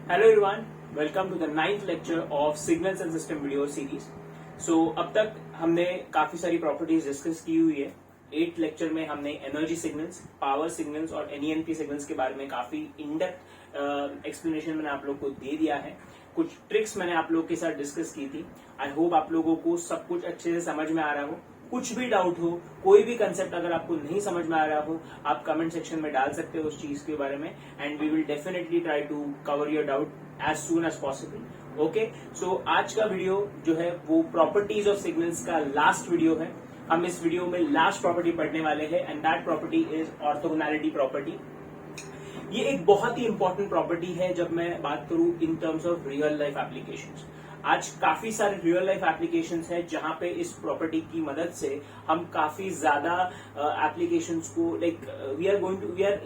Hello everyone, welcome to the 9th lecture of signals and system video series. So अब तक हमने काफी सारी प्रॉपर्टीज डिस्कस की हुई है। 8th लेक्चर में हमने एनर्जी सिग्नल्स, पावर सिग्नल्स और एनईएनपी सिग्नल्स के बारे में काफी इन डेप्थ एक्सप्लेनेशन मैंने आप लोग को दे दिया है। कुछ ट्रिक्स मैंने आप लोग के साथ डिस्कस की थी। आई होप आप लोगों को सब कुछ अच्छे से समझ में आ रहा हो। कुछ भी डाउट हो, कोई भी कंसेप्ट अगर आपको नहीं समझ में आ रहा हो, आप कमेंट सेक्शन में डाल सकते हो उस चीज के बारे में, and we will definitely try to cover your doubt as soon as possible. Okay, so आज का वीडियो जो है वो प्रॉपर्टीज ऑफ सिग्नल्स का लास्ट वीडियो है। हम इस वीडियो में लास्ट प्रॉपर्टी पढ़ने वाले हैं and that property is orthogonality property. ये एक बहुत ही इंपॉर्टेंट प्रॉपर्टी है जब मैं बात करूं in terms of real life applications. आज काफी सारे रियल लाइफ एप्लीकेशंस हैं जहां पे इस प्रॉपर्टी की मदद से हम काफी ज्यादा एप्लीकेशंस को we are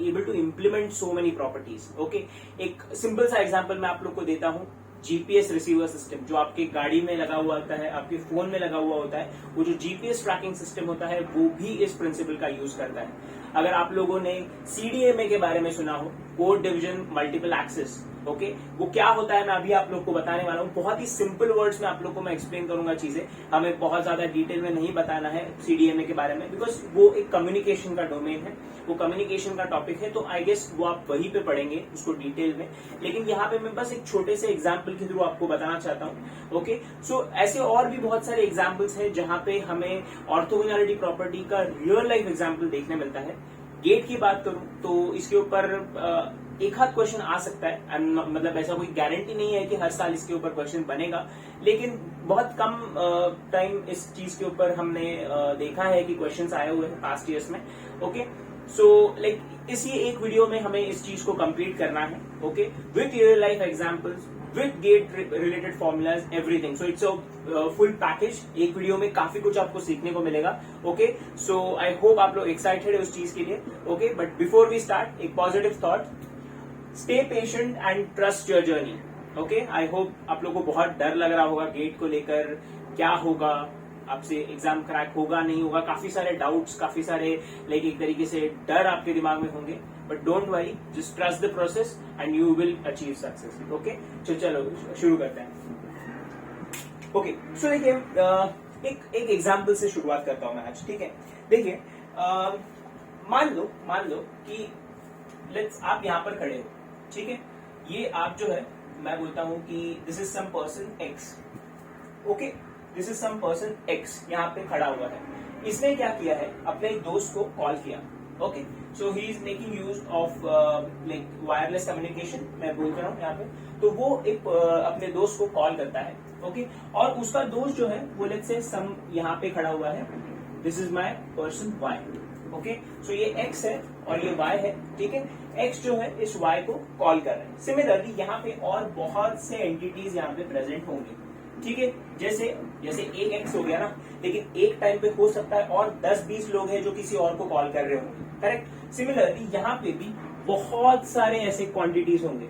able to implement so many properties. Okay, एक सिंपल सा एग्जांपल मैं आप लोग को देता हूं। जीपीएस रिसीवर सिस्टम जो आपके गाड़ी में लगा हुआ होता है, आपके फोन में लगा हुआ होता है, वो जो जीपीएस ट्रैकिंग सिस्टम होता है वो भी इस प्रिंसिपल का यूज करता है। अगर आप लोगों ने सीडीएमए के बारे में सुना हो, code division multiple access, okay, वो क्या होता है मैं अभी आप लोग को बताने वाला हूँ। बहुत ही सिंपल वर्ड्स में आप लोग को मैं एक्सप्लेन करूंगा चीजें। हमें बहुत ज्यादा डिटेल में नहीं बताना है सीडीएमए के बारे में, बिकॉज वो एक कम्युनिकेशन का डोमेन है, वो कम्युनिकेशन का टॉपिक है, तो आई गेस वो आप वहीं पे पढ़ेंगे उसको डिटेल में। लेकिन यहाँ पे मैं बस एक छोटे से एग्जाम्पल के थ्रू आपको बताना चाहता हूँ। ओके, सो ऐसे और भी बहुत सारे एग्जाम्पल्स हैं जहाँ पे हमें ऑर्थोगोनैलिटी प्रॉपर्टी का रियल लाइफ एग्जाम्पल देखने मिलता है। गेट की बात करूं तो इसके ऊपर एक हाथ क्वेश्चन आ सकता है, मतलब ऐसा कोई गारंटी नहीं है कि हर साल इसके ऊपर क्वेश्चन बनेगा, लेकिन बहुत कम टाइम इस चीज के ऊपर हमने देखा है कि क्वेश्चंस आए हुए हैं पास्ट ईयर्स में। ओके, सो इसी एक वीडियो में हमें इस चीज को कंप्लीट करना है। Okay, with real life examples, with gate related formulas, everything. So it's a full package. एक वीडियो में काफी कुछ आपको सीखने को मिलेगा। ओके, सो आई होप आप लोग एक्साइटेड है उस चीज के लिए। Okay, but before we start एक positive thought, stay patient and trust your journey. Okay, I hope आप लोगों को बहुत डर लग रहा होगा गेट को लेकर, क्या होगा, आपसे एग्जाम क्रैक होगा नहीं होगा, काफी सारे डाउट्स, काफी सारे एक तरीके से डर आपके दिमाग में होंगे, but don't worry, just trust the process and you will achieve success. Okay, तो चलो शुरू करते हैं। ओके, सो देखिए एक एग्जाम्पल से शुरुआत करता हूं मैं आज। ठीक है, देखिए मान लो कि लेट्स आप यहां पर खड़े हो। ठीक है, ये आप जो है, मैं बोलता हूं कि this is some person X. Okay, this is some person X यहाँ पे खड़ा हुआ है। इसने क्या किया है, अपने एक दोस्त को कॉल किया। Okay, so he is making use of wireless communication, मैं बोल रहा हूँ यहाँ पे। तो वो एक अपने दोस्त को कॉल करता है। ओके, और उसका दोस्त जो है वो लेट्स से सम यहाँ पे खड़ा हुआ है। This is my person Y. Okay, so ये एक्स है और ये वाई है। ठीक है, एक्स जो है इस वाई को कॉल कर रहे हैं। सिमिलरली यहाँ पे और बहुत से एंटिटीज यहाँ पे प्रेजेंट होंगे। ठीक है, जैसे एक एक्स हो गया ना, लेकिन एक टाइम पे हो सकता है और 10-20 लोग हैं जो किसी और को कॉल कर रहे होंगे। करेक्ट, सिमिलरली यहाँ पे भी बहुत सारे ऐसे क्वांटिटीज होंगे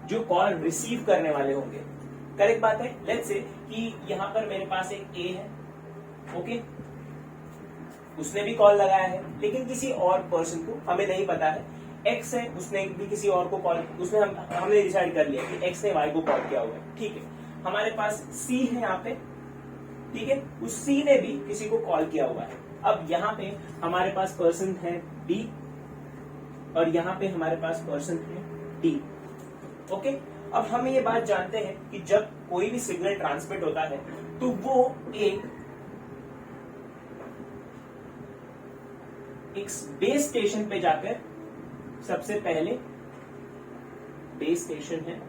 जो कॉल रिसीव करने वाले होंगे। करेक्ट बात है। लेट्स से कि यहाँ पर मेरे पास एक ए है। ओके, उसने भी कॉल लगाया है, लेकिन किसी और पर्सन को, हमें नहीं पता है। एक्स है, उसने भी किसी और को कॉल, हमने डिसाइड कर लिया कि एक्स ने वाई को कॉल किया हुआ है। ठीक है, हमारे पास सी है यहाँ पे। ठीक है, उस सी ने भी किसी को कॉल किया हुआ है। अब यहाँ पे हमारे पास पर्सन है डी और यहाँ पे हमारे पास पर्सन है डी। ओके, अब हम ये बात जानते हैं कि जब कोई भी सिग्नल ट्रांसमिट होता है तो वो एक बेस स्टेशन पे जाकर, सबसे पहले बेस स्टेशन है,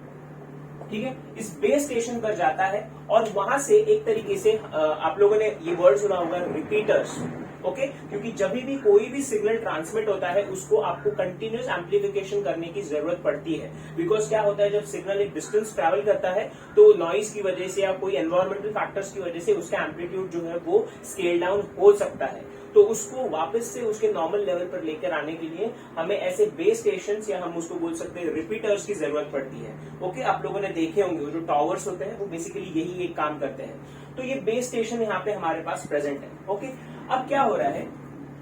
ठीक है, इस बेस स्टेशन पर जाता है और वहां से एक तरीके से आप लोगों ने ये वर्ड सुना होगा, रिपीटर्स। ओके, क्योंकि जब भी कोई भी सिग्नल ट्रांसमिट होता है उसको आपको कंटिन्यूस एम्प्लीफिकेशन करने की जरूरत पड़ती है। बिकॉज क्या होता है, जब सिग्नल एक डिस्टेंस ट्रैवल करता है तो नॉइज की वजह से या कोई एनवायरमेंटल फैक्टर्स की वजह से उसका एम्पलीट्यूड जो है वो स्केल डाउन हो सकता है। तो उसको वापस से उसके नॉर्मल लेवल पर लेकर आने के लिए हमें ऐसे बेस स्टेशंस या हम उसको बोल सकते हैं रिपीटर्स की जरूरत पड़ती है। ओके, आप लोगों ने देखे होंगे वो जो टावर्स होते हैं वो बेसिकली यही एक काम करते हैं। तो ये बेस स्टेशन यहाँ पे हमारे पास प्रेजेंट है। ओके, अब क्या हो रहा है,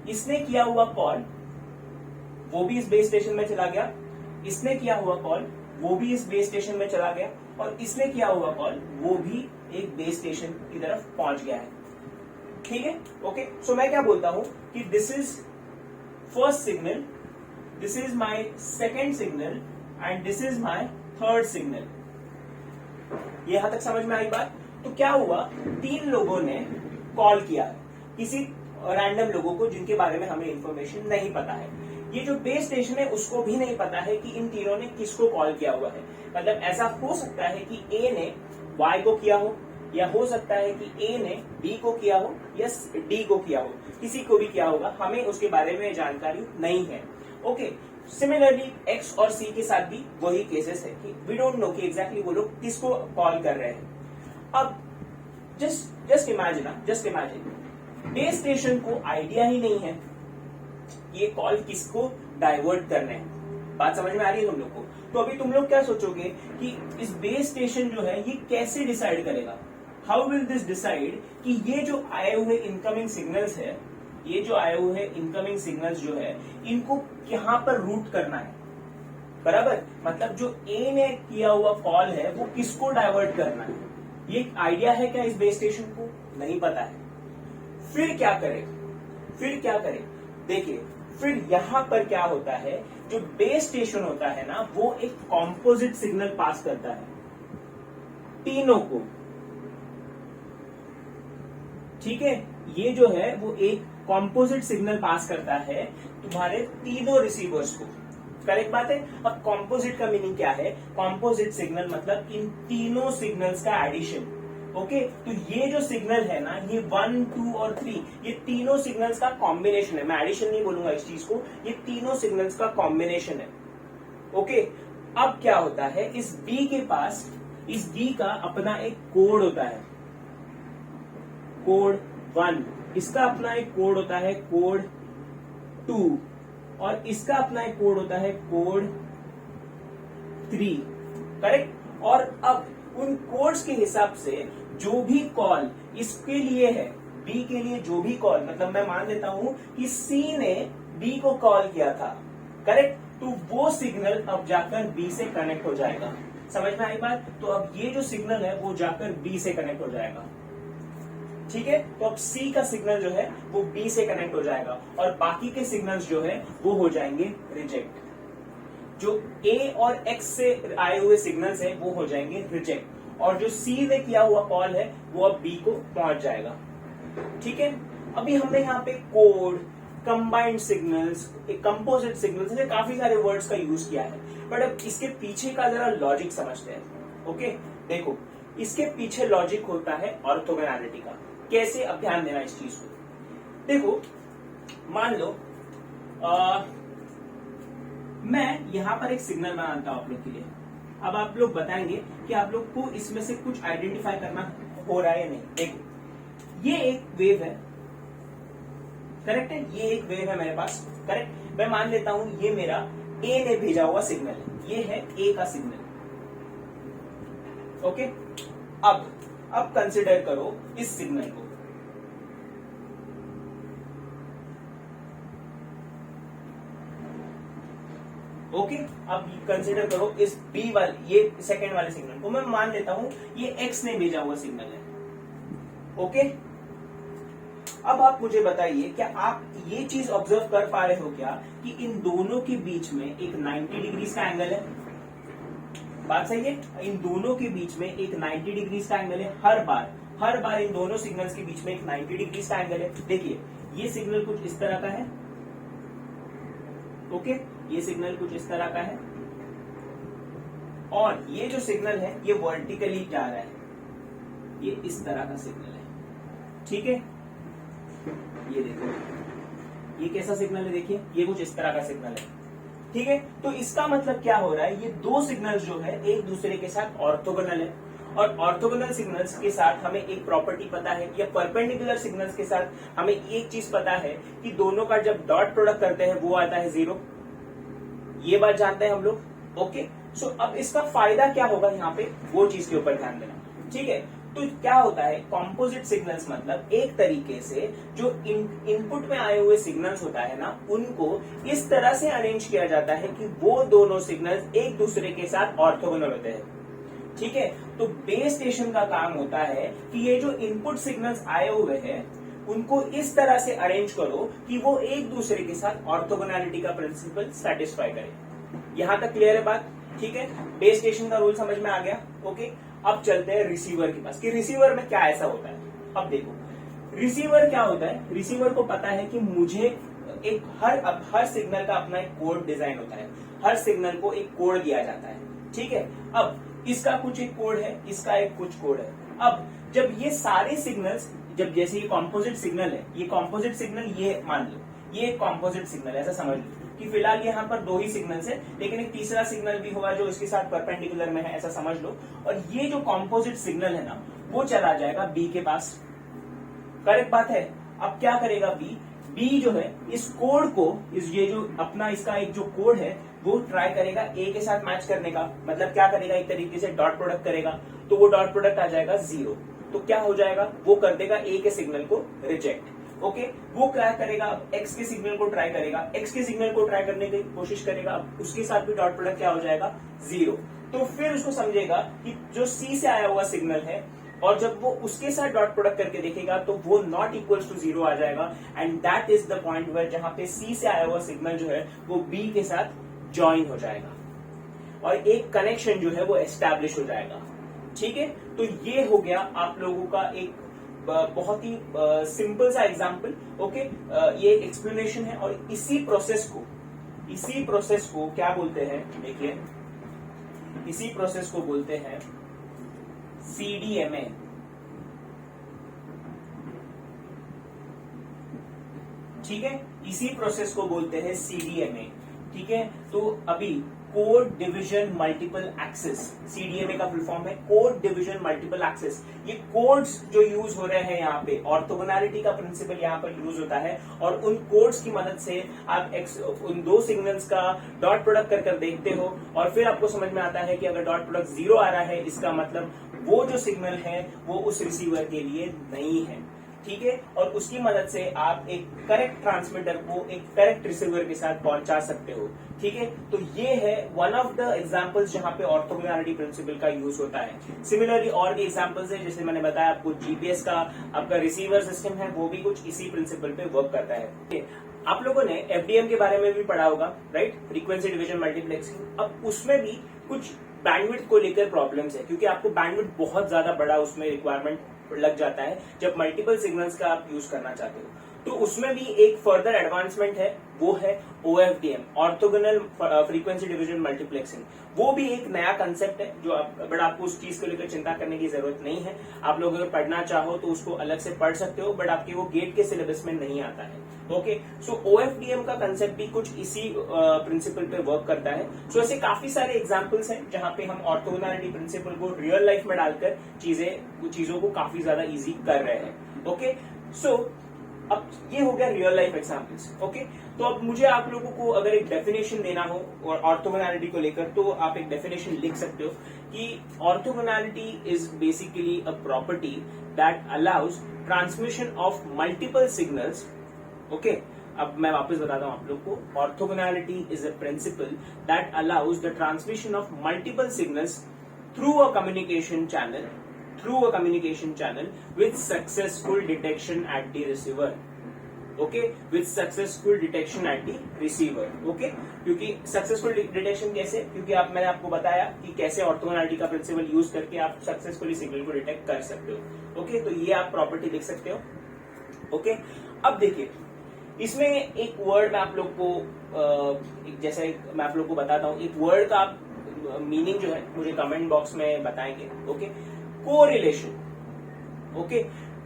इसने किया हुआ कॉल, वो भी इस बेस स्टेशन में चला गया, इसने किया हुआ कॉल, वो भी इस बेस स्टेशन में चला गया और इसने किया हुआ कॉल वो भी एक बेस स्टेशन की तरफ पहुंच गया है। ठीक है, ओके। सो मैं क्या बोलता हूं कि this is first signal, this is my second signal and this is my third signal. ये यहां तक समझ में आई बात? तो क्या हुआ, 3 लोगों ने कॉल किया किसी रैंडम लोगों को जिनके बारे में हमें इंफॉर्मेशन नहीं पता है। ये जो बेस स्टेशन है उसको भी नहीं पता है कि इन तीनों ने किसको कॉल किया हुआ है। मतलब ऐसा हो सकता है कि ए ने वाई को किया हो, या हो सकता है कि ए ने बी को किया हो या डी को किया हो, किसी को भी किया होगा, हमें उसके बारे में जानकारी नहीं है। ओके, सिमिलरली एक्स और सी के साथ भी वही केसेस है कि वी डोंट नो कि एग्जैक्टली वो लोग किसको कॉल कर रहे हैं। अब जस्ट इमेजिन बेस स्टेशन को आइडिया ही नहीं है ये कॉल किसको डाइवर्ट करने हैं। बात समझ में आ रही है तुम लोग को? तो अभी तुम लोग क्या सोचोगे कि इस बेस स्टेशन जो है ये कैसे डिसाइड करेगा, हाउ विल दिस डिसाइड कि ये जो आए हुए इनकमिंग सिग्नल्स है, ये जो आए हुए इनकमिंग सिग्नल्स जो है इनको कहां पर रूट करना है। बराबर, मतलब जो ए ने किया हुआ कॉल है वो किसको डाइवर्ट करना है, ये आइडिया है क्या इस बेस स्टेशन को? नहीं पता है। फिर क्या करे? देखिए, फिर यहां पर क्या होता है, जो बेस स्टेशन होता है ना वो एक कॉम्पोजिट सिग्नल पास करता है तीनों को। ठीक है, ये जो है वो एक कॉम्पोजिट सिग्नल पास करता है तुम्हारे तीनों रिसीवर्स को। करेक्ट बात है। अब कॉम्पोजिट का मीनिंग क्या है? कॉम्पोजिट सिग्नल मतलब इन तीनों सिग्नल्स का एडिशन। ओके, तो ये जो सिग्नल है ना, ये 1, 2 और 3, ये तीनों सिग्नल्स का कॉम्बिनेशन है। मैं एडिशन नहीं बोलूंगा इस चीज को, ये तीनों सिग्नल्स का कॉम्बिनेशन है। ओके, अब क्या होता है, इस बी के पास, इस बी का अपना एक कोड होता है, कोड 1, इसका अपना एक कोड होता है कोड 2, और इसका अपना एक कोड होता है कोड 3। करेक्ट। और अब उन कोड्स के हिसाब से जो भी कॉल इसके लिए है, बी के लिए जो भी कॉल, मतलब मैं मान लेता हूं कि सी ने बी को कॉल किया था, करेक्ट, तो वो सिग्नल अब जाकर बी से कनेक्ट हो जाएगा। समझ में आई बात? तो अब ये जो सिग्नल है वो जाकर बी से कनेक्ट हो जाएगा। ठीक है, तो अब सी का सिग्नल जो है वो बी से कनेक्ट हो जाएगा और बाकी के सिग्नल्स जो है वो हो जाएंगे रिजेक्ट। जो ए और एक्स से आए हुए सिग्नल्स है वो हो जाएंगे रिजेक्ट, और जो सी ने किया हुआ कॉल है वो अब बी को पहुंच जाएगा। ठीक है, अभी हमने यहाँ पे code, combined signals, composite signals, ऐसे काफी सारे वर्ड्स का यूज किया है, बट अब इसके पीछे का जरा लॉजिक समझते हैं। ओके, देखो, इसके पीछे लॉजिक होता है ऑर्थोगोनैलिटी का। कैसे? अब ध्यान देना इस चीज को। देखो, मान लो मैं यहां पर एक सिग्नल बनाता हूं आप लोग के लिए। अब आप लोग बताएंगे कि आप लोग को इसमें से कुछ आइडेंटिफाई करना हो रहा है या नहीं। देखो, ये एक वेव है, करेक्ट है, ये एक वेव है मेरे पास, करेक्ट। मैं मान लेता हूं ये मेरा ए ने भेजा हुआ सिग्नल है, ये है ए का सिग्नल। ओके, अब कंसिडर करो इस सिग्नल को। ओके, अब कंसिडर करो इस बी वाले, ये सेकंड वाले सिग्नल को। मैं मान लेता हूं ये एक्स ने भेजा हुआ सिग्नल है। ओके, अब आप मुझे बताइए, क्या आप ये चीज ऑब्जर्व कर पा रहे हो क्या कि इन दोनों के बीच में एक 90 डिग्री का एंगल है? बात सही है, इन दोनों के बीच में एक 90 डिग्री का एंगल है। हर बार इन दोनों सिग्नल्स के बीच में एक 90 डिग्री का एंगल है। देखिए, ये सिग्नल कुछ इस तरह का है, ओके, ये सिग्नल कुछ इस तरह का है, और ये जो सिग्नल है ये वर्टिकली जा रहा है, ये इस तरह का सिग्नल है। ठीक है, ये देखो, ये कैसा सिग्नल है? देखिए, ये कुछ इस तरह का सिग्नल है। ठीक है, तो इसका मतलब क्या हो रहा है, ये दो सिग्नल्स जो है एक दूसरे के साथ ऑर्थोगोनल है, और ऑर्थोगोनल सिग्नल्स के साथ हमें एक प्रॉपर्टी पता है, या परपेंडिकुलर सिग्नल्स के साथ हमें एक चीज पता है कि दोनों का जब डॉट प्रोडक्ट करते हैं वो आता है 0। ये बात जानते हैं हम लोग। ओके, सो अब इसका फायदा क्या होगा यहाँ पे, वो चीज के ऊपर ध्यान देना। ठीक है, तो क्या होता है, कॉम्पोजिट सिग्नल्स मतलब एक तरीके से जो इनपुट में आए हुए सिग्नल्स होता है ना, उनको इस तरह से अरेंज किया जाता है कि वो दोनों सिग्नल्स एक दूसरे के साथ ऑर्थोगोनल होते हैं। ठीक है, तो बेस स्टेशन का काम होता है कि ये जो इनपुट सिग्नल्स आए हुए हैं उनको इस तरह से अरेंज करो कि वो एक दूसरे के साथ ऑर्थोगोनैलिटी का प्रिंसिपल सेटिस्फाई करे। यहां तक क्लियर है बात? ठीक है, बेस स्टेशन का रूल समझ में आ गया। ओके, अब चलते हैं रिसीवर के पास कि रिसीवर में क्या ऐसा होता है। अब देखो, रिसीवर क्या होता है, रिसीवर को पता है कि मुझे एक हर सिग्नल का अपना एक कोड डिजाइन होता है, हर सिग्नल को एक कोड दिया जाता है। ठीक है, अब इसका कुछ एक कोड है, इसका एक कुछ कोड है। अब जब ये सारे सिग्नल्स, जब जैसे ये कॉम्पोजिट सिग्नल है, ये कॉम्पोजिट सिग्नल, ये मान लो ये एक कॉम्पोजिट सिग्नल, ऐसा समझ लो कि फिलहाल यहाँ पर दो ही सिग्नल्स है, लेकिन एक तीसरा सिग्नल भी होगा जो इसके साथ परपेंडिकुलर में है, ऐसा समझ लो। और ये जो कॉम्पोजिट सिग्नल है ना, वो चला जाएगा बी के पास। करेक्ट बात है। अब क्या करेगा बी जो है इस कोड को, ये जो अपना इसका एक जो कोड है वो ट्राई करेगा ए के साथ मैच करने का। मतलब क्या करेगा, एक तरीके से डॉट प्रोडक्ट करेगा, तो वो डॉट प्रोडक्ट आ जाएगा 0। तो क्या हो जाएगा, वो कर देगा ए के सिग्नल को रिजेक्ट। ओके, वो क्या करेगा, एक्स के सिग्नल को ट्राई करेगा, एक्स के सिग्नल को ट्राई करने की कोशिश करेगा, उसके साथ भी डॉट प्रोडक्ट क्या हो जाएगा 0। तो फिर उसको समझेगा कि जो सी से आया हुआ सिग्नल है, और जब वो उसके साथ डॉट प्रोडक्ट करके देखेगा तो वो नॉट इक्वल्स टू 0 आ जाएगा। And that is the point where जहां पे सी से आया हुआ सिग्नल जो है वो बी के साथ ज्वाइन हो जाएगा और एक कनेक्शन जो है वो एस्टैब्लिश हो जाएगा। ठीक है, तो ये हो गया आप लोगों का एक बहुत ही सिंपल सा एग्जांपल। ओके, ये एक एक्सप्लेनेशन है और इसी प्रोसेस को क्या बोलते हैं, देखिए इसी प्रोसेस को बोलते हैं CDMA। ठीक है, इसी प्रोसेस को बोलते हैं CDMA। ठीक है, तो अभी code division multiple access, CDMA का फुल फॉर्म है कोड डिवीजन मल्टीपल एक्सेस। ये कोड्स जो यूज हो रहे हैं यहाँ पे, ऑर्थोगोनैलिटी का प्रिंसिपल यहाँ पर यूज होता है और उन कोड्स की मदद से आप उन दो सिग्नल्स का डॉट प्रोडक्ट कर देखते हो और फिर आपको समझ में आता है कि अगर डॉट प्रोडक्ट 0 आ रहा है, इसका मतलब वो जो सिग्नल है वो उस रिसीवर के लिए नहीं है। ठीक है, और उसकी मदद से आप एक करेक्ट ट्रांसमीटर को एक करेक्ट रिसीवर के साथ पहुंचा सकते हो। ठीक है, तो ये है वन ऑफ द एग्जांपल्स जहां पे ऑर्थोगोनैलिटी प्रिंसिपल का यूज होता है। सिमिलरली और भी एग्जांपल्स है, जैसे मैंने बताया आपको जीपीएस का आपका रिसीवर सिस्टम है, वो भी कुछ इसी प्रिंसिपल पे वर्क करता है। आप लोगों ने एफडीएम के बारे में भी पढ़ा होगा, राइट, फ्रीक्वेंसी डिवीजन मल्टीप्लेक्सिंग। अब उसमें भी कुछ बैंडविड्थ को लेकर प्रॉब्लम्स है, क्योंकि आपको बैंडविड्थ बहुत ज्यादा बड़ा उसमें रिक्वायरमेंट लग जाता है जब मल्टीपल सिग्नल्स का आप यूज करना चाहते हो। तो उसमें भी एक फर्दर एडवांसमेंट है, वो है OFDM, orthogonal frequency division multiplexing. वो भी एक नया कंसेप्ट है जो बट आपको उस चीज को लेकर चिंता करने की जरूरत नहीं है। आप लोग अगर पढ़ना चाहो तो उसको अलग से पढ़ सकते हो, बट आपके वो गेट के सिलेबस में नहीं आता है। ओके, सो OFDM का कंसेप्ट भी कुछ इसी प्रिंसिपल पे वर्क करता है। सो ऐसे काफी सारे एग्जांपल्स हैं जहां पे हम ऑर्थोगोनैलिटी प्रिंसिपल को रियल लाइफ में डालकर चीजों को काफी ज्यादा इजी कर रहे हैं। ओके, सो अब ये हो गया रियल लाइफ एग्जांपल्स। ओके, तो अब मुझे आप लोगों को अगर एक डेफिनेशन देना हो और ऑर्थोगोनैलिटी को लेकर, तो आप एक डेफिनेशन लिख सकते हो कि orthogonality is basically a property that allows transmission of multiple signals. Okay, अब मैं वापस बताता हूं आप लोग को, orthogonality is a principal that allows the transmission of multiple signals through a communication channel with successful detection at the receiver. Okay, with successful detection at the receiver. Okay, क्योंकि successful detection कैसे, क्योंकि मैंने आपको बताया कि कैसे orthogonality का principal use करके आप सक्सेसफुली सिग्नल को डिटेक्ट कर सकते हो। ओके, तो ये आप प्रॉपर्टी लिख सकते हो। ओके, अब देखिए इसमें एक वर्ड मैं आप लोग को जैसे मैं आप लोग को बताता हूँ, एक वर्ड का आप मीनिंग जो है मुझे कमेंट बॉक्स में बताएंगे। Okay, correlation. ओके,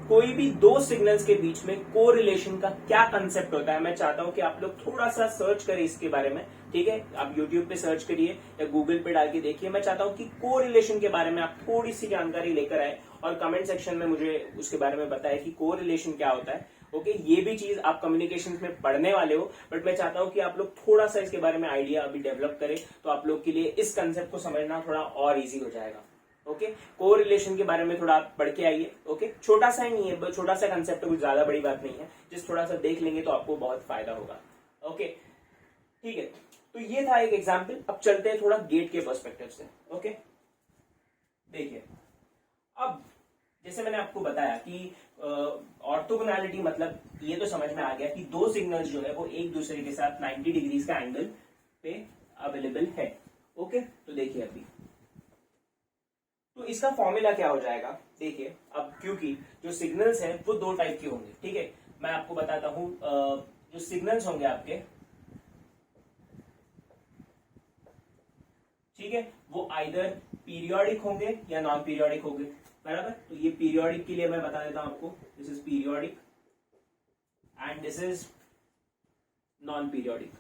कोई भी दो सिग्नल्स के बीच में कोरिलेशन का क्या कंसेप्ट होता है, मैं चाहता हूं कि आप लोग थोड़ा सा सर्च करें इसके बारे में। ठीक है, आप YouTube पे सर्च करिए या गूगल पे डाल के देखिए। मैं चाहता हूं कि कोरिलेशन के बारे में आप थोड़ी सी जानकारी लेकर आए और कमेंट सेक्शन में मुझे उसके बारे में बताएं कि कोरिलेशन क्या होता है। ओके, ये भी चीज आप कम्युनिकेशन में पढ़ने वाले हो, बट मैं चाहता हूं कि आप लोग थोड़ा सा इसके बारे में आइडिया अभी डेवलप करें, तो आप लोग के लिए इस कंसेप्ट को समझना थोड़ा और इजी हो जाएगा। ओके, कोरिलेशन के बारे में थोड़ा आप पढ़ के आइए। ओके, छोटा सा ही नहीं है, छोटा सा कंसेप्ट है, कुछ ज्यादा बड़ी बात नहीं है, जिस थोड़ा सा देख लेंगे तो आपको बहुत फायदा होगा। ओके, ठीक है, तो ये था एक एग्जाम्पल। अब चलते हैं थोड़ा गेट के पर्सपेक्टिव से। ओके, देखिए, अब जैसे मैंने आपको बताया कि ऑर्थोगोनैलिटी मतलब ये तो समझ में आ गया कि दो सिग्नल्स जो है वो एक दूसरे के साथ 90 डिग्रीज का एंगल पे अवेलेबल है। ओके, तो देखिए अभी तो इसका फॉर्मूला क्या हो जाएगा, देखिए अब क्योंकि जो सिग्नल्स हैं वो दो टाइप के होंगे। ठीक है, मैं आपको बताता हूं, जो सिग्नल्स होंगे आपके, ठीक है, वो आइदर पीरियोडिक होंगे या नॉन पीरियोडिक होंगे, बराबर। तो ये पीरियोडिक के लिए मैं बता देता हूं आपको, this is periodic and this is non periodic.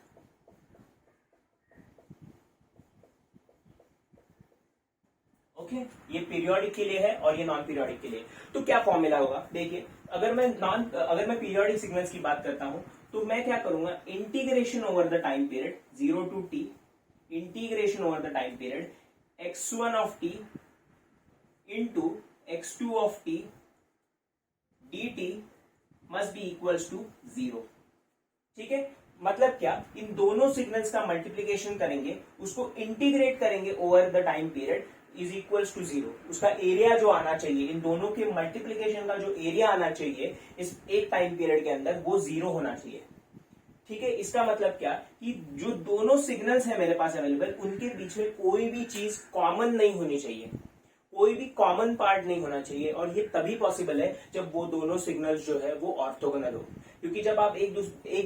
Okay, ये पीरियोडिक के लिए है और ये नॉन पीरियोडिक के लिए। तो क्या फॉर्मूला होगा, देखिए अगर मैं पीरियोडिक सिग्नल्स की बात करता हूं तो मैं क्या करूंगा, integration over the time period 0 to t, integration over the time period x1 of t into x2 of t dt must be equals to 0। ठीक है, मतलब क्या, इन दोनों सिग्नल्स का मल्टीप्लीकेशन करेंगे, उसको इंटीग्रेट करेंगे over the time period is equals to 0। उसका एरिया जो आना चाहिए, इन दोनों के मल्टीप्लीकेशन का जो एरिया आना चाहिए इस एक टाइम पीरियड के अंदर, वो 0 होना चाहिए। ठीक है, इसका मतलब क्या कि जो दोनों सिग्नल्स है मेरे पास अवेलेबल, उनके बीच में कोई भी चीज कॉमन नहीं होनी चाहिए, कोई भी कॉमन पार्ट नहीं होना चाहिए। और ये तभी पॉसिबल है जब वो दोनों सिग्नल्स जो है वो ऑर्थोगोनल हो। क्योंकि जब आप एक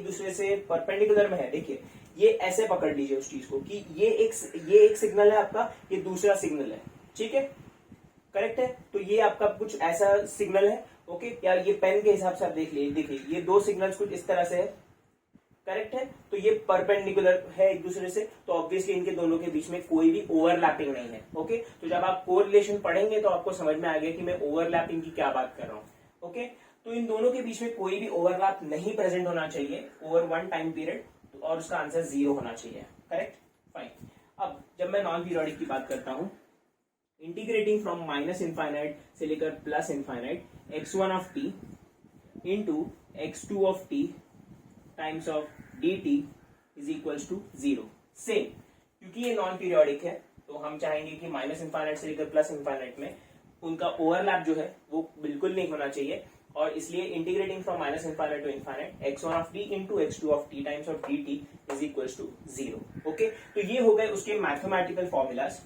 दूसरे से परपेंडिकुलर में है, देखिए ये ऐसे पकड़ लीजिए उस चीज को कि ये एक सिग्नल है आपका, ये दूसरा सिग्नल है। ठीक है, करेक्ट है, तो ये आपका कुछ ऐसा सिग्नल है। ओके, या ये पेन के हिसाब से आप देख लीजिए, देखिए ये दो सिग्नल्स कुछ इस तरह से है, करेक्ट है, तो ये परपेंडिकुलर है एक दूसरे से, तो ऑब्वियसली इनके दोनों के बीच में कोई भी ओवरलैपिंग नहीं है। ओके, तो जब आप कोरिलेशन पढ़ेंगे तो आपको समझ में आ गया कि मैं ओवरलैपिंग की क्या बात कर रहा हूं। ओके, तो इन दोनों के बीच में कोई भी ओवरलैप नहीं प्रेजेंट होना चाहिए ओवर वन टाइम पीरियड, और उसका आंसर 0 होना चाहिए। Correct, fine. अब जब मैं नॉन पीरियोडिक की बात करता हूं, इंटीग्रेटिंग फ्रॉम माइनस इनफाइनाइट से लेकर plus infinite x1 of t into x2 of t times of dt is equals to 0। Same, क्योंकि ये नॉन पीरियोडिक है तो हम चाहेंगे कि माइनस इनफाइनाइट से लेकर प्लस इनफाइनाइट में उनका ओवरलैप जो है वो बिल्कुल नहीं होना चाहिए, और इसलिए integrating from minus infinite to infinite x1 of t into x2 of t times of dt is equals to 0। Okay, तो ये हो गए उसके मैथमेटिकल फॉर्मूलाज।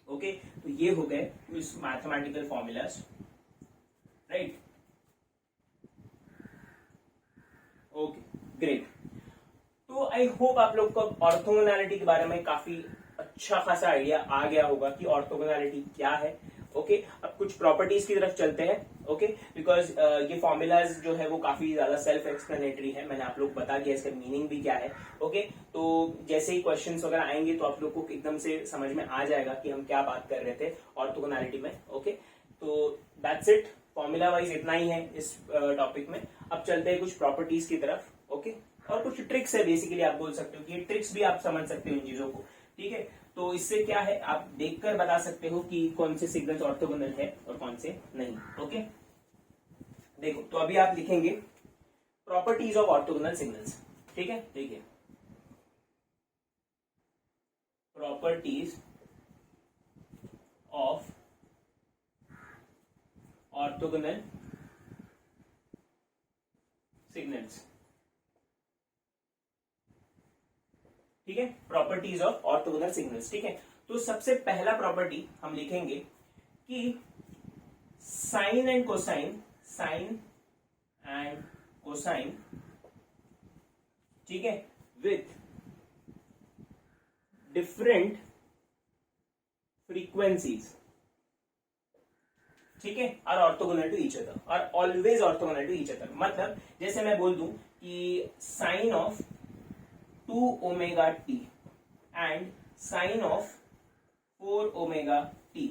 ओके, तो ये हो गए इस mathematical formulas, right. Okay, great. तो आई होप आप लोग को ऑर्थोगोनैलिटी के बारे में काफी अच्छा खासा आइडिया आ गया होगा कि ऑर्थोगोनैलिटी क्या है। ओके, अब कुछ प्रॉपर्टीज की तरफ चलते हैं। ओके, बिकॉज ये फॉर्मूलाज जो है वो काफी ज्यादा सेल्फ एक्सप्लेनेटरी है, मैंने आप लोग को बता दिया इसका मीनिंग भी क्या है। ओके, तो जैसे ही क्वेश्चंस वगैरह आएंगे तो आप लोग को एकदम से समझ में आ जाएगा कि हम क्या बात कर रहे थे ऑर्थोगोनैलिटी में। ओके, तो दैट्स इट, फॉर्मूला वाइज इतना ही है इस टॉपिक में। अब चलते हैं कुछ प्रॉपर्टीज की तरफ। ओके, और कुछ ट्रिक्स है, बेसिकली आप बोल सकते हो कि ये ट्रिक्स भी आप समझ सकते हो इन चीजों को। ठीक है, तो इससे क्या है, आप देखकर बता सकते हो कि कौन से सिग्नल्स ऑर्थोगोनल है और कौन से नहीं। ओके, देखो तो अभी आप लिखेंगे प्रॉपर्टीज ऑफ ऑर्थोगोनल सिग्नल्स। ठीक है, देखिए प्रॉपर्टीज ऑफ ऑर्थोगोनल सिग्नल्स। ठीक है, प्रॉपर्टीज ऑफ ऑर्थोगोनल सिग्नल्स। ठीक है, तो सबसे पहला प्रॉपर्टी हम लिखेंगे कि sine and cosine, sine and cosine, ठीक है, विथ डिफरेंट फ्रीक्वेंसीज, ठीक है, are orthogonal to each other, are always orthogonal to each other. मतलब जैसे मैं बोल दूं कि sine of 2 omega t and sine of 4 omega t,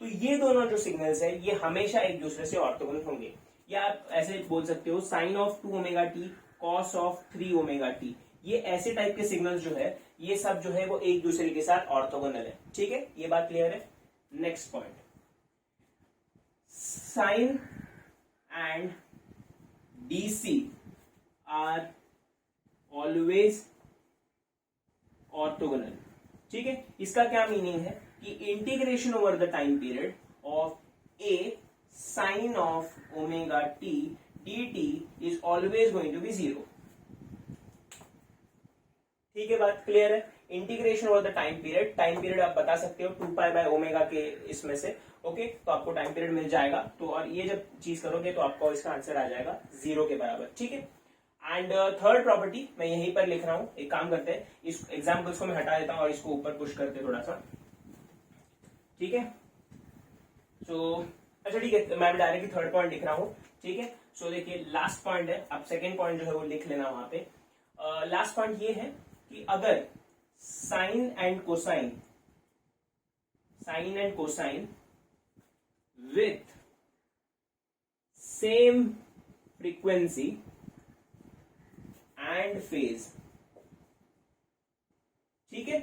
तो ये दोनों जो सिग्नल्स है ये हमेशा एक दूसरे से ऑर्थोगोनल होंगे। या आप ऐसे बोल सकते हो sine of 2 omega t cos of 3 omega t, ये ऐसे टाइप के सिग्नल्स जो है ये सब जो है वो एक दूसरे के साथ ऑर्थोगोनल है। ठीक है, ये बात क्लियर है। Next point, sine and DC are always orthogonal. ठीक है, इसका क्या मीनिंग है कि integration over the time period of a sine of omega t dt is always going to be 0। ठीक है, बात क्लियर है। Integration over the time period आप बता सकते हो 2 पाई बाय ओमेगा के इसमें से। ओके, तो आपको टाइम पीरियड मिल जाएगा, तो और ये जब चीज करोगे तो आपको इसका आंसर आ जाएगा 0 के बराबर। ठीक है, एंड थर्ड प्रॉपर्टी मैं यहीं पर लिख रहा हूं। एक काम करते हैं, इस एग्जाम्पल्स को मैं हटा देता हूं और इसको ऊपर पुश करते थोड़ा सा। ठीक है, तो अच्छा ठीक है, मैं डायरेक्टली थर्ड पॉइंट लिख रहा हूं। ठीक है, सो देखिए लास्ट पॉइंट है, आप सेकेंड पॉइंट जो है वो लिख लेना वहां पे। लास्ट पॉइंट ये है कि अगर sine and cosine with same frequency and phase, ठीक है,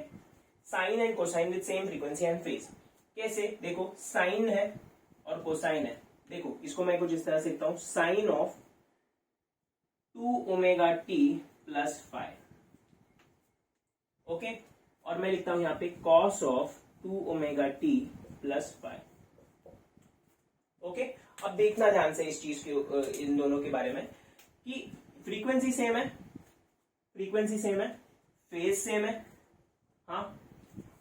sine and cosine with same frequency and phase. कैसे, देखो साइन है और कोसाइन है। देखो इसको मैं कुछ इस तरह से लिखता हूं, sine of 2 omega t plus 5। Okay, और मैं लिखता हूं यहां पे cos of 2 omega t plus 5। Okay, अब देखना ध्यान से इस चीज के, इन दोनों के बारे में कि फ्रीक्वेंसी सेम है, फेज सेम है। हाँ,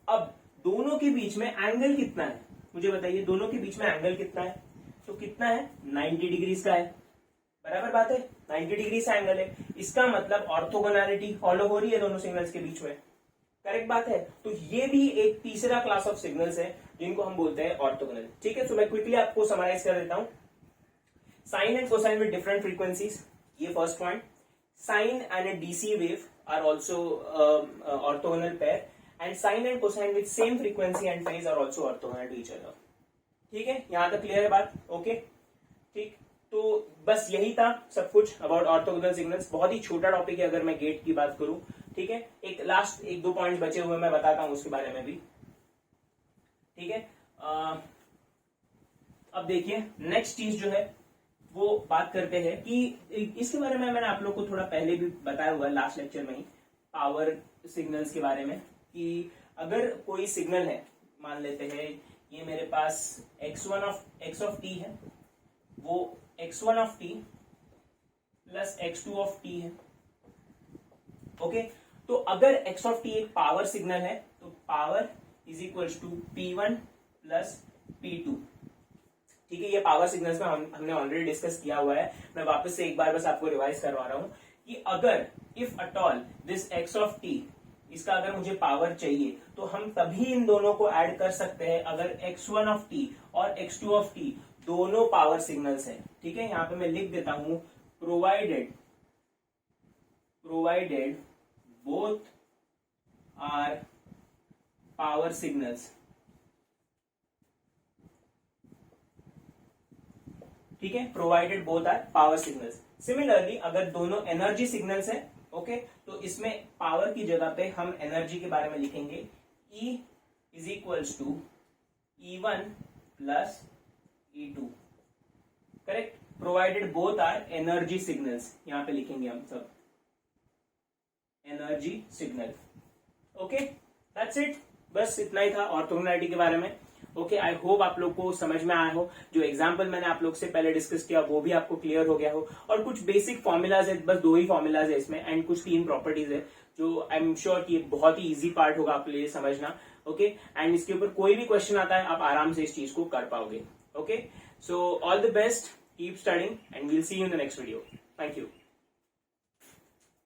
अब दोनों के बीच में एंगल कितना है, मुझे बताइए, दोनों के बीच में एंगल कितना है? तो कितना है, 90 डिग्रीज का है। बराबर बात है, 90 डिग्री का एंगल है। इसका मतलब ऑर्थोगोनैलिटी फॉलो हो रही है दोनों सिग्नल्स के बीच में। करेक्ट बात है। तो ये भी एक तीसरा क्लास ऑफ सिग्नल्स है जिनको हम बोलते हैं ऑर्थोगोनल। ठीक है, तो मैं क्विकली आपको समराइज कर देता हूं। Sine and cosine with different frequencies, ये first point. Sine and a DC wave are also orthogonal pair, and sine and cosine with same frequency and phase are also orthogonal to each other. ठीक है, यहां तक clear है बात? Okay, ठीक, तो बस यही था सब कुछ अबाउट ऑर्थोगोनल सिग्नल्स। बहुत ही छोटा टॉपिक है अगर मैं गेट की बात करूं। ठीक है, एक लास्ट 1-2 पॉइंट बचे हुए मैं बताता हूं उसके बारे में भी। ठीक है, अब देखिए नेक्स्ट चीज जो है वो बात करते हैं कि इसके बारे में मैंने आप लोग को थोड़ा पहले भी बताया हुआ है लास्ट लेक्चर में ही, पावर सिग्नल्स के बारे में, कि अगर कोई सिग्नल है, मान लेते हैं ये मेरे पास x ऑफ t है, वो x1 of t plus x2 of t है। ओके, तो अगर x ऑफ t एक पावर सिग्नल है तो power is equals to p1 plus p2। ठीक है, ये पावर सिग्नल्स में हमने ऑलरेडी डिस्कस किया हुआ है। मैं वापस से एक बार बस आपको रिवाइज करवा रहा हूं कि अगर if at all this x of t, इसका अगर मुझे पावर चाहिए तो हम तभी इन दोनों को ऐड कर सकते हैं अगर x1 ऑफ t और x2 ऑफ t दोनों पावर सिग्नल्स हैं। ठीक है, यहां पे मैं लिख देता हूं, provided both are power signals. ठीक है, provided both are power signals. Similarly अगर दोनों एनर्जी सिग्नल्स हैं, ओके, तो इसमें पावर की जगह पे हम एनर्जी के बारे में लिखेंगे E is equals to E1 plus E2। Correct, provided both are energy signals, यहां पे लिखेंगे हम सब energy signal. Okay, that's it, बस इतना ही था ऑर्थोगोनैलिटी के बारे में। ओके, आई होप आप लोग को समझ में आया हो। जो एग्जाम्पल मैंने आप लोग से पहले डिस्कस किया वो भी आपको क्लियर हो गया हो, और कुछ बेसिक फॉर्मूलाज है, बस 2 ही फॉर्मूलाज है इसमें, एंड कुछ 3 प्रॉपर्टीज है जो आई एम श्योर कि बहुत ही इजी पार्ट होगा आपके लिए समझना। ओके, एंड इसके ऊपर कोई भी क्वेश्चन आता है आप आराम से इस चीज को कर पाओगे। Okay, so all the best, keep studying and we'll see you in the next video. Thank you.